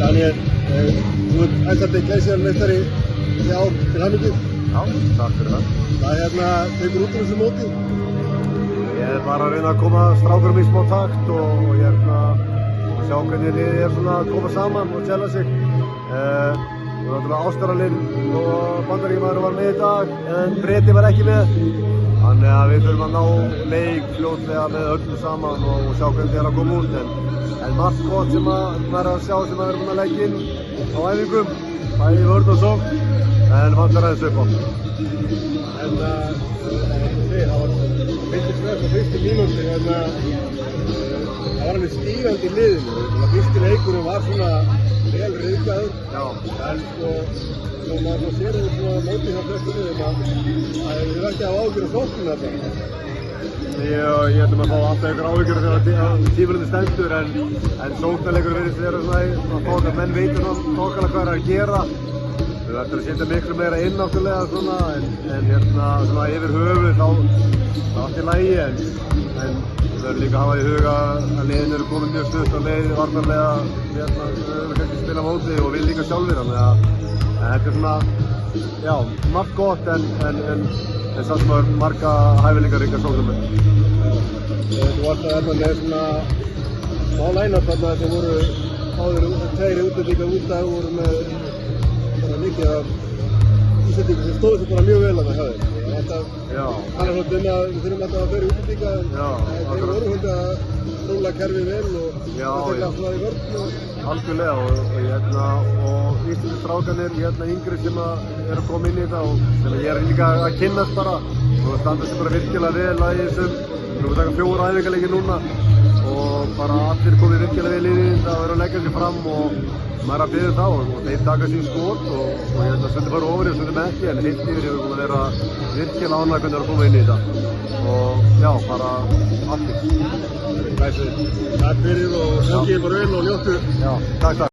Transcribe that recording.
Daniel, þú ert Icelandic Glacier-meistari í ár til hamingju. Já, takk fyrir það. Hvað tekur út úr þessu móti? Ég er bara að reyna að koma strákurum í smá takt og sjá hvernig liðið er svona að koma saman og tjela sig. Og náttúrulega Ástralinn og Bandaríkjamaður var með í dag, en Breti var ekki með. Þannig að við þurfum að ná leik fljótlega með öllu saman og sjá hvernig það er að koma út. En margt gott sem maður er að sjá sem maður er búinn að leggja inn á æfingum, bæði í vörn og sókn, en vantar aðeins upp á. En það var fyrsti stress og fyrsti mínúti, það var alveg stígandi í liðinu. Fyrsti leikurinn var svona vel ryðgaður, en svo maður sér svona mótið hjá flestu liðum að það er ekki að ágjöra sóknina þetta. Ég held að maður fá alltaf ykkur áhyggjur þegar tímabilið stendur, en sóknarleikur virðist vera svona að menn veitur nákvæmlega hvað að gera. Við ættum að setja miklu meira inn náttúrulega svona, en svona yfir höfuð þá allt í lagi, en við verðum líka að hafa í huga að liðin eru komin mjög stutt á leið varnarlega, við verðum kannski að spila móti og við líka sjálfir, þannig að þetta er svona, já, margt gott en samt sem að marga hæfileikaríka sóknarmenn. Þú varst að með svona smá line-up þarna sem voru áður tveir útlendingar út af voru með mikið af Íslendingar sem stóðu sig bara mjög vel að það hjá þeim. Það er svolítið að við þurfum alltaf að vera útlendinga en þeir voru svolítið að rúla kerfið vel og þetta er alltaf í vörn. Algjörlega og íslensku strákarnir yngri sem eru að koma inn í þetta og sem ég er líka að kynnast bara og standa sig bara virkilega vel að þessum. Við erum að taka 4 æfingarleiki núna og bara allir komið virkilega vel inn í þetta og eru að leggja sig fram og maður er að biðja þá og þeir taka sín skot og stundum fara ofur og stundum ekki, en heilt yfir hefur komið að vera virkilega ánægð hvernig þeir eru að koma inn í þetta og já, bara allir. Takk fyrir og gangi bara vel og njóttu. Já, takk.